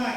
9।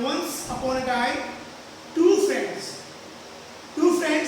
once upon a time two friends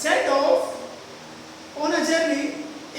set off on a journey।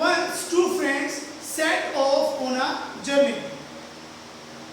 once two friends set off on a journey।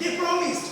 They promised,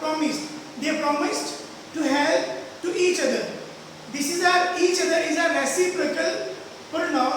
promised। They promised to help to each other। This is each other is a reciprocal pronoun।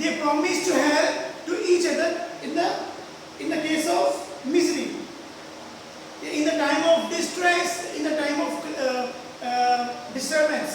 They promised to help to each other in the case of misery, in the time of distress, in the time of disturbance।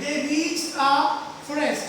They reached a forest।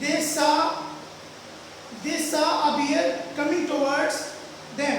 They saw a bear coming towards them।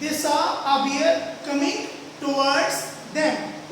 they saw a bear coming towards them।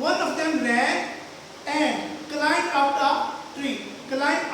one of them ran and climbed up a tree। climb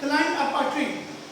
climb up a tree।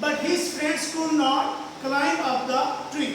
but his friends could not climb up the tree।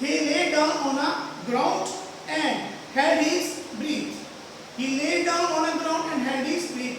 he lay down on a ground and held his breath। he lay down on a ground and held his breath।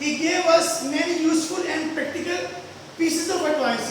He gave us many useful and practical pieces of advice।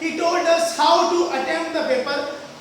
He told us how to attempt the paper।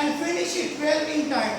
and finish it well in time।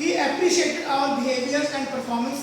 He appreciated our behaviors and performance।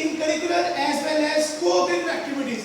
In curricular as well as co-curricular activities।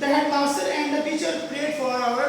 The headmaster and the teacher prayed for our।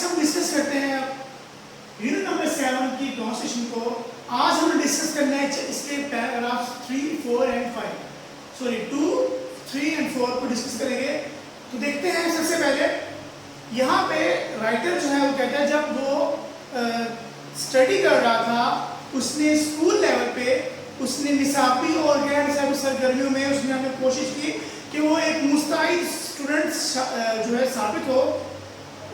Next ہم discuss کرتے ہیں unit number 7 کی pronunciation کو. آج ہم نے discuss کرنا ہے اس کے پیراگراف 3, 4 اینڈ 5 سوری 2, 3 اینڈ 4 کو ڈسکس کریں گے. تو دیکھتے ہیں سب سے پہلے یہاں پہ رائٹر جو ہے وہ کہتا ہے جب وہ اسٹڈی کر رہا تھا اس نے اسکول لیول پہ اس نے نصابی اور غیر نصابی سرگرمیوں میں اس نے ہمیں کوشش کی کہ وہ ایک مستعد اسٹوڈنٹ جو ہے ثابت ہو.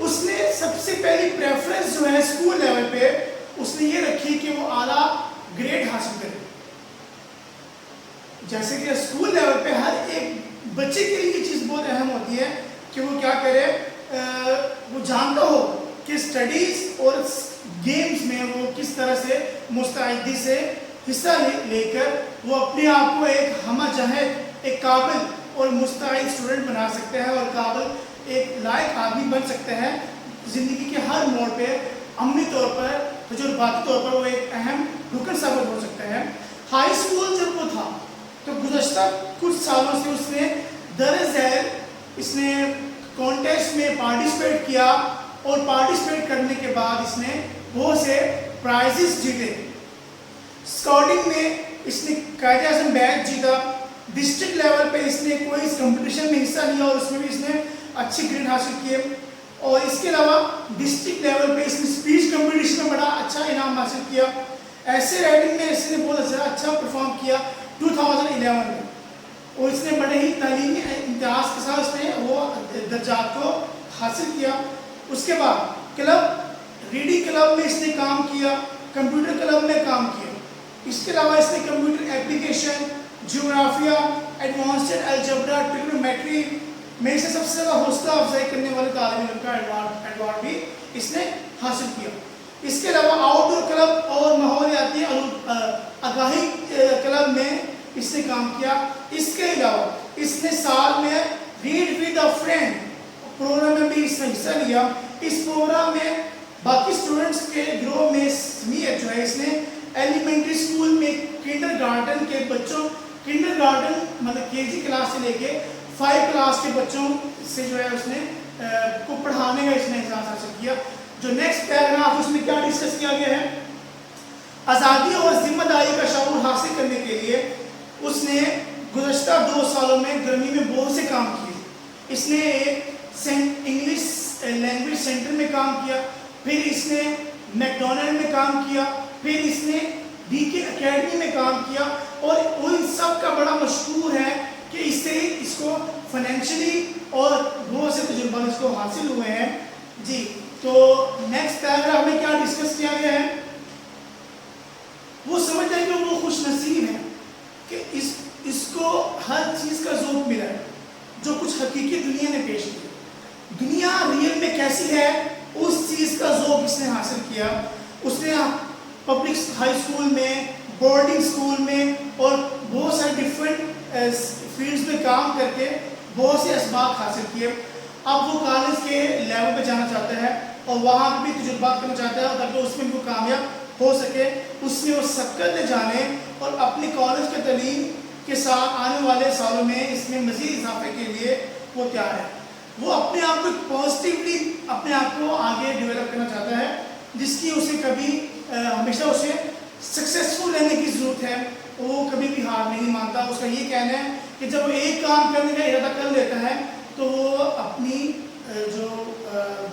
اس نے سب سے پہلی پریفرنس جو ہے اسکول لیول پہ اس نے یہ رکھی کہ وہ اعلیٰ گریڈ حاصل کرے. جیسے کہ اسکول لیول پہ ہر ایک بچے کے لیے یہ چیز بہت اہم ہوتی ہے کہ وہ کیا کرے, وہ جانتا ہو کہ اسٹڈیز اور گیمز میں وہ کس طرح سے مستعدی سے حصہ لے کر وہ اپنے آپ کو ایک ہمہ جہت, ایک قابل اور مستعد اسٹوڈنٹ بنا سکتے ہیں اور قابل ایک لائق آدمی بن سکتے ہیں. زندگی کے ہر موڑ پہ عملی طور پر, تجرباتی طور پر وہ ایک اہم رکن ثابت ہو سکتا ہے. ہائی اسکول جب وہ تھا تو گزشتہ کچھ سالوں سے اس نے درج ذیل اس نے کانٹیسٹ میں پارٹیسپیٹ کیا اور پارٹیسپیٹ کرنے کے بعد اس نے بہت سے پرائزز جیتے. اسکاؤٹنگ میں اس نے قائد اعظم بیچ جیتا. ڈسٹرکٹ لیول پہ اس نے کوئی کمپٹیشن میں حصہ لیا اور اس میں بھی اس نے اچھے گریڈ حاصل کیے. اور اس کے علاوہ ڈسٹرکٹ لیول پہ اس نے اسپیچ کمپٹیشن میں بڑا اچھا انعام حاصل کیا. ایسے رائٹنگ میں اس نے بہت اچھا پرفارم کیا 2011 میں اور اس نے بڑے ہی تعلیمی امتیاز کے ساتھ اس نے وہ درجات کو حاصل کیا. اس کے بعد کلب, ریڈنگ کلب میں اس نے کام کیا, کمپیوٹر کلب میں کام کیا. اس کے علاوہ اس نے کمپیوٹر ایپلیکیشن, جغرافیہ, ایڈوانسڈ الجبرا, ٹریگنومیٹری میں اسے سب سے زیادہ حوصلہ افزائی کرنے والے طالب علم کا ایوارڈ بھی اس نے حاصل کیا. اس کے علاوہ آؤٹ ڈور کلب اور ماحولیاتی آگاہی کلب میں اس نے کام کیا. اس کے علاوہ اس نے سال میں read with a friend program میں بھی اس نے حصہ لیا. اس پروگرام میں باقی اسٹوڈنٹس کے گروہ میں سمیت جو ہے اس نے ایلیمنٹری اسکول میں کنڈر گارڈن کے بچوں, کنڈر گارڈن مطلب KG کلاس سے لے کے 5 کلاس کے بچوں سے جو ہے اس نے کو پڑھانے کا اس نے احساس حاصل کیا. جو نیکسٹ پیراگراف اس میں کیا ڈسکس کیا گیا ہے, آزادی اور ذمہ داری کا شعور حاصل کرنے کے لیے اس نے گزشتہ 2 سالوں میں گرمی میں بہت سے کام کیے. اس نے ایک انگلش لینگویج سینٹر میں کام کیا, پھر اس نے میکڈونلڈ میں کام کیا, پھر اس نے BK اکیڈمی میں کام کیا اور ان سب کا بڑا مشہور ہے کہ اس سے اس کو فائنینشلی اور بہت سے تجربات اس کو حاصل ہوئے ہیں. جی تو نیکسٹ پیراگراف میں کیا ڈسکس کیا گیا ہے, وہ سمجھتا ہے کہ وہ خوش نصیب ہے کہ اس کو ہر چیز کا ذوق ملا ہے جو کچھ حقیقی دنیا نے پیش کیا. دنیا ریئل میں کیسی ہے اس چیز کا ذوق اس نے حاصل کیا. اس نے پبلک ہائی اسکول میں, بورڈنگ اسکول میں اور بہت سارے ڈفرینٹ فیلڈز میں کام کر کے بہت سے اسباق حاصل کیے. اب وہ کالج کے لیول پہ جانا چاہتا ہے اور وہاں پہ بھی تجربات کرنا چاہتا ہے تاکہ اس میں وہ کامیاب ہو سکے. اس نے وہ سبقت جانے اور اپنی کالج کے تعلیم کے ساتھ آنے والے سالوں میں اس میں مزید اضافے کے لیے وہ تیار ہے. وہ اپنے آپ کو پازیٹیولی اپنے آپ کو آگے ڈیولپ کرنا چاہتا ہے جس کی اسے کبھی ہمیشہ اسے سکسیزفل رہنے کی ضرورت ہے. وہ کبھی بھی ہار نہیں مانتا. اس کا یہ کہنا ہے کہ جب وہ ایک کام کرنے کا ارادہ کر لیتا ہے تو وہ اپنی جو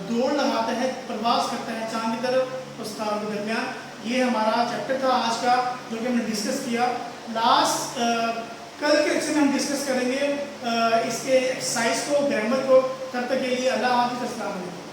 دوڑ لگاتا ہے, پرواز کرتا ہے چاند کی طرف اس تاروں کے درمیان. یہ ہمارا چیپٹر تھا آج کا جو کہ ہم نے ڈسکس کیا. لاسٹ کل کے لیکچر میں ہم ڈسکس کریں گے اس کے ایکسرسائز کو, گرامر کو. تب تک کے لیے اللہ حافظ, السلام علیکم.